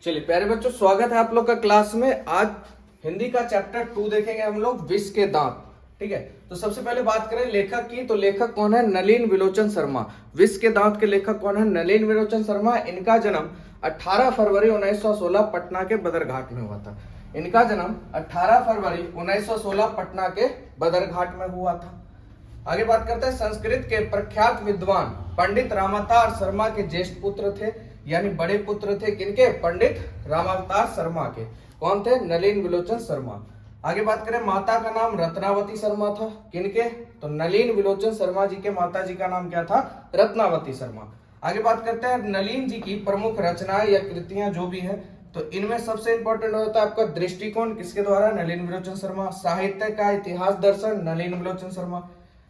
चलिए प्यारे बच्चों, स्वागत है आप लोग का क्लास में। आज हिंदी का चैप्टर 2 देखेंगे हम लोग, विष के दांत। ठीक है, तो सबसे पहले बात करें लेखक की, तो लेखक कौन है? नलिन विलोचन शर्मा। विष के दांत के लेखक कौन है? नलिन विलोचन शर्मा। इनका जन्म 18 फरवरी 1916 पटना के बदरघाट में हुआ था। इनका जन्म 18 फरवरी 1916 पटना के बदरघाट में हुआ था। आगे बात करते हैं, संस्कृत के प्रख्यात विद्वान पंडित रामावतार शर्मा के ज्येष्ठ पुत्र थे, यानी बड़े पुत्र थे किनके? पंडित रामावतार शर्मा के। कौन थे? नलिन विलोचन शर्मा। आगे बात करें, माता का नाम रत्नावती शर्मा था। किनके? तो नलिन विलोचन शर्मा जी के माता जी का नाम क्या था? रत्नावती शर्मा। आगे बात करते हैं, नलिन जी की प्रमुख रचनाएं या कृतियां जो भी है, तो इनमें सबसे इंपॉर्टेंट होता है आपका दृष्टिकोण, किसके द्वारा? नलिन विलोचन शर्मा। साहित्य का इतिहास दर्शन, नलिन विलोचन शर्मा।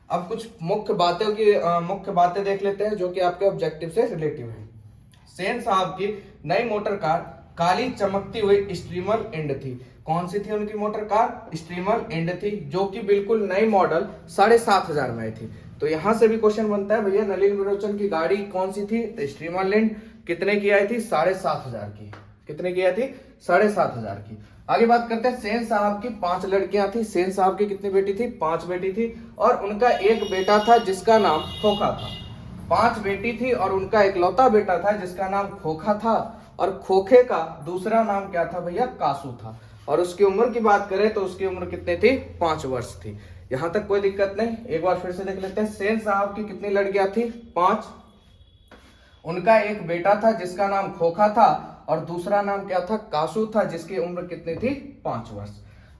अब कुछ मुख्य बातें देख लेते हैं जो कि आपके ऑब्जेक्टिव से रिलेटिव है। सेन साहब की नई मोटर कार काली चमकती हुई स्ट्रीमर एंड थी। कौन सी थी उनकी मोटर कार? स्ट्रीमर एंड थी, जो कि बिल्कुल नई मॉडल 7,500 में थी। तो यहां से भी क्वेश्चन बनता है, भैया नलिन विलोचन की गाड़ी कौन सी थी? तो स्ट्रीमर लैंड। कितने की आई थी? 7,500 की। कितने की आई थी? 7,500 की। आगे बात करते हैं, सेन साहब की 5 लड़कियां थी। सेन साहब की कितनी बेटी थी? 5 बेटी थी, और उनका एक बेटा था जिसका नाम खोखा था। 5 बेटी थी और उनका इकलौता बेटा था जिसका नाम खोखा था, और खोखे का दूसरा नाम क्या था भैया? कासू था। और उसकी उम्र की बात करें तो उसकी उम्र कितनी थी? 5 वर्ष थी। यहां तक कोई दिक्कत नहीं। एक बार फिर से देख लेते हैं, सेन साहब की कितनी लड़कियां थी? 5। उनका एक बेटा था जिसका नाम खोखा था, और दूसरा नाम क्या था? कासू था, जिसकी उम्र कितनी थी? 5 वर्ष।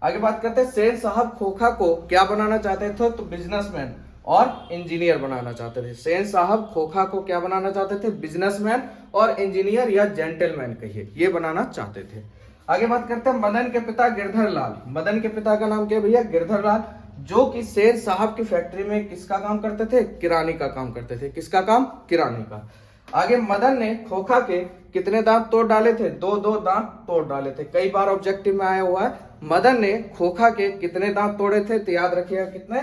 आगे बात करते हैं, सेन साहब खोखा को क्या बनाना चाहते थे? तो बिजनेसमैन और इंजीनियर बनाना चाहते थे। सेन साहब खोखा को क्या बनाना चाहते थे? बिजनेसमैन और इंजीनियर या जेंटलमैन कहिए, ये बनाना चाहते थे। आगे बात करते हैं, मदन के पिता गिरधर लाल। मदन के पिता का नाम क्या भैया? गिरधर लाल, जो कि सेन साहब की फैक्ट्री में किसका काम करते थे? किरानी का काम करते थे। किसका काम? किरानी का। आगे, मदन ने खोखा के कितने दांत तोड़ डाले थे? 2-2 दांत तोड़ डाले थे। कई बार ऑब्जेक्टिव में आया हुआ है, मदन ने खोखा के कितने दांत तोड़े थे? तो याद रखिएगा कितने?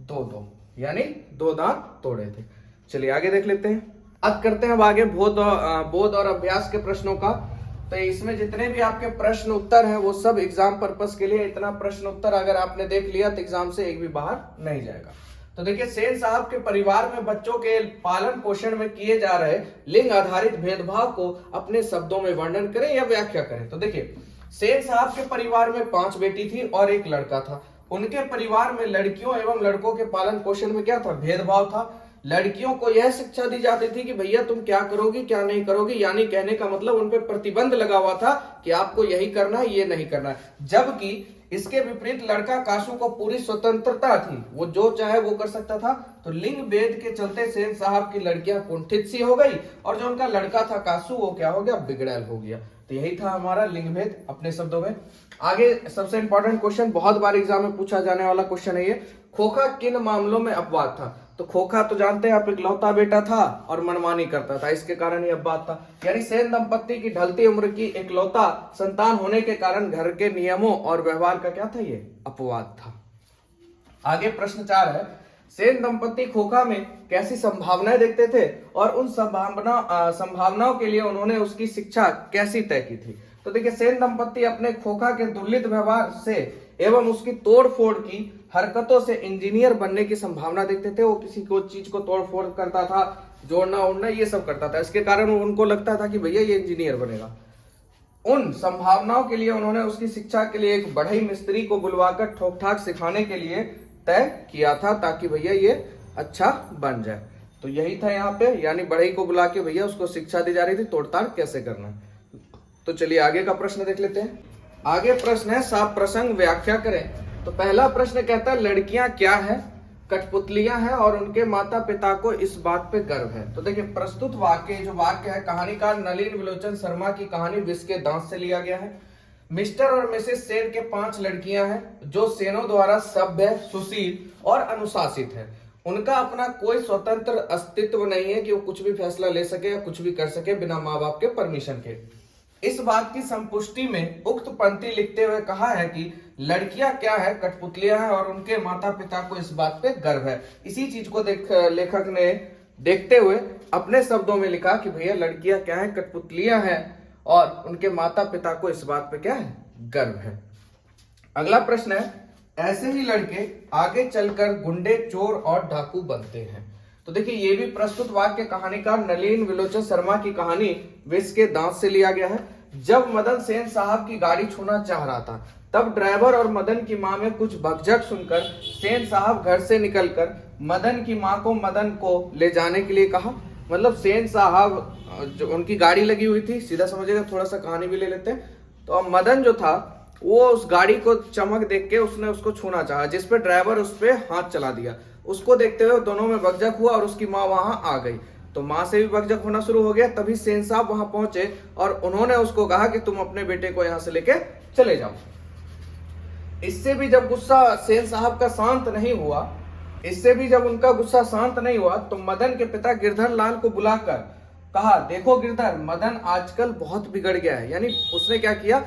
2-2, यानी 2 दांत तोड़े थे। चलिए आगे देख लेते हैं। अब करते हैं अब आगे बोध और अभ्यास के प्रश्नों का। तो इसमें जितने भी आपके प्रश्न उत्तर हैं वो सब एग्जाम पर्पस के लिए। इतना प्रश्न उत्तर अगर आपने देख लिया तो एग्जाम से एक भी बाहर नहीं जाएगा। तो देखिए, सेन साहब के परिवार में बच्चों के पालन पोषण में किए जा रहे लिंग आधारित भेदभाव को अपने शब्दों में वर्णन करें या व्याख्या करें। तो देखिए, सेन साहब के परिवार में 5 बेटी थी और एक लड़का था। उनके परिवार में लड़कियों एवं लड़कों के पालन पोषण में क्या था? भेदभाव था। लड़कियों को यह शिक्षा दी जाती थी कि भैया तुम क्या करोगी क्या नहीं करोगी, यानी कहने का मतलब उन पर प्रतिबंध लगा हुआ था कि आपको यही करना है, ये नहीं करना है। जबकि इसके विपरीत लड़का कासू को पूरी स्वतंत्रता थी, वो जो चाहे वो कर सकता था। तो लिंग भेद के चलते सेन साहब की लड़कियां कुंठित सी हो गई, और जो उनका लड़का था कासू, वो क्या हो गया? बिगड़ैल हो गया। तो यही था हमारा लिंग भेद अपने शब्दों में। आगे सबसे इंपॉर्टेंट क्वेश्चन, बहुत बार एग्जाम में पूछा जाने वाला क्वेश्चन है ये, खोखा किन मामलों में अपवाद था? तो खोखा तो जानते हैं आप, इकलौता बेटा था और मनमानी करता था, इसके कारण ये अपवाद था। यानी सेन दंपत्ति की ढलती उम्र की इकलौता संतान होने के कारण घर के नियमों और व्यवहार का क्या था? ये अपवाद था। आगे प्रश्न 4 है, सेन दंपत्ति खोखा में कैसी संभावनाएं देखते थे और उन संभावनाओं के लिए उन्होंने उसकी शिक्षा कैसी तय की थी? तो देखिए, सेन दंपत्ति अपने खोखा के दुर्लित व्यवहार से एवं उसकी तोड़ फोड़ की हरकतों से इंजीनियर बनने की संभावना देखते थे। वो किसी को चीज को तोड़ फोड़ करता था, जोड़ना उड़ना ये सब करता था, इसके कारण उनको लगता था कि भैया ये इंजीनियर बनेगा। उन संभावनाओं के लिए उन्होंने उसकी शिक्षा के लिए एक बढ़ई मिस्त्री को बुलवाकर ठोक ठाक सिखाने के लिए तय किया था, ताकि भैया ये अच्छा बन जाए। तो यही था यहाँ पे, यानी बढ़ई को बुला के भैया उसको शिक्षा दी जा रही थी तोड़ताड़ कैसे करना है। तो चलिए आगे का प्रश्न देख लेते हैं। आगे प्रश्न है, साफ प्रसंग व्याख्या करें। तो पहला प्रश्न कहता है, लड़कियां क्या है? कठपुतलियां हैं और उनके माता पिता को इस बात पे गर्व है। तो देखिए, प्रस्तुत वाक्य जो वाक्य है, कहानीकार नलिन विलोचन शर्मा की कहानी विष के दांत से लिया गया है। मिस्टर और मिसेस सेन के 5 लड़कियां हैं जो सेनों द्वारा सभ्य, सुशील और अनुशासित है। उनका अपना कोई स्वतंत्र अस्तित्व नहीं है कि वो कुछ भी फैसला ले सके या कुछ भी कर सके बिना माँ बाप के परमिशन के। इस बात की संपुष्टि में उक्त पंक्ति लिखते हुए कहा है कि लड़कियां क्या है? कठपुतलियां हैं और उनके माता पिता को इस बात पे गर्व है। इसी चीज को लेखक ने देखते हुए अपने शब्दों में लिखा कि भैया लड़कियां क्या है? कठपुतलियां हैं और उनके माता पिता को इस बात पे क्या है, गर्व है। अगला प्रश्न है, ऐसे ही लड़के आगे चलकर गुंडे, चोर और डाकू बनते हैं। तो देखिए ये भी प्रस्तुत वाक्य कहानीकार नलिन विलोचन शर्मा की कहानी विष के दांत से लिया गया है। जब मदन सेन साहब की गाड़ी छूना चाह रहा था, तब ड्राइवर और मदन की मां में कुछ भगझक सुनकर सेन साहब घर से निकलकर मदन की मां को मदन को ले जाने के लिए कहा। मतलब सेन साहब जो उनकी गाड़ी लगी हुई थी, सीधा समझिएगा, थोड़ा सा कहानी भी ले लेते हैं। तो अब मदन जो था वो उस गाड़ी को चमक देख के उसने उसको छूना चाहा, जिसपे ड्राइवर उस पे हाथ चला दिया। उसको देखते हुए दोनों में भगझक हुआ और उसकी माँ वहां आ गई। तो माँ से भी भगझक होना शुरू हो गया। तभी सेन साहब वहां पहुंचे और उन्होंने उसको कहा कि तुम अपने बेटे को यहां से लेके चले जाओ। इससे भी जब गुस्सा सेन साहब का शांत नहीं हुआ, तो मदन के पिता गिरधर लाल को बुलाकर कहा, देखो गिरधर, मदन आजकल बहुत बिगड़ गया है। यानी उसने क्या किया,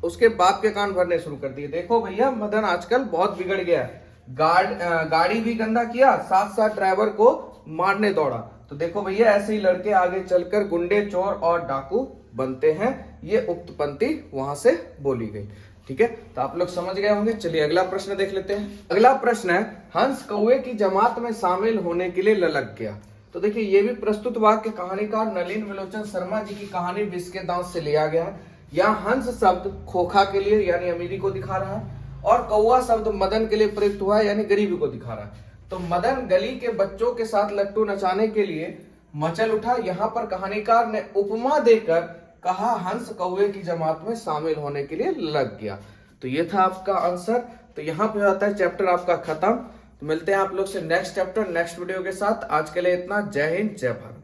उसके बाप के कान भरने शुरू कर दिए। देखो भैया, मदन आजकल बहुत बिगड़ गया है, गाड़ी भी गंदा किया, साथ साथ ड्राइवर को मारने दौड़ा। तो देखो भैया, ऐसे ही लड़के आगे चलकर गुंडे, चोर और डाकू बनते हैं। ये उक्त पंक्ति वहां से बोली गई। ठीक है, तो आप लोग समझ गए होंगे। चलिए अगला प्रश्न देख लेते हैं। अगला प्रश्न है, हंस कौवे की जमात में शामिल होने के लिए ललक गया। तो देखिए ये भी प्रस्तुत वाक्य कहानीकार नलिन विलोचन शर्मा जी की कहानी विष के दांत से लिया गया है। यहाँ हंस शब्द खोखा के लिए यानी अमीरी को दिखा रहा है और कौवा शब्द मदन के लिए प्रयुक्त हुआ है यानी गरीबी को दिखा रहा है। तो मदन गली के बच्चों के साथ लट्टू नचाने के लिए मचल उठा। यहाँ पर कहानीकार ने उपमा देकर कहा, हंस कौवे की जमात में शामिल होने के लिए लग गया। तो ये था आपका आंसर। तो यहाँ पे आता है चैप्टर आपका खत्म। तो मिलते हैं आप लोग से नेक्स्ट चैप्टर नेक्स्ट वीडियो के साथ। आज के लिए इतना। जय हिंद, जय भारत।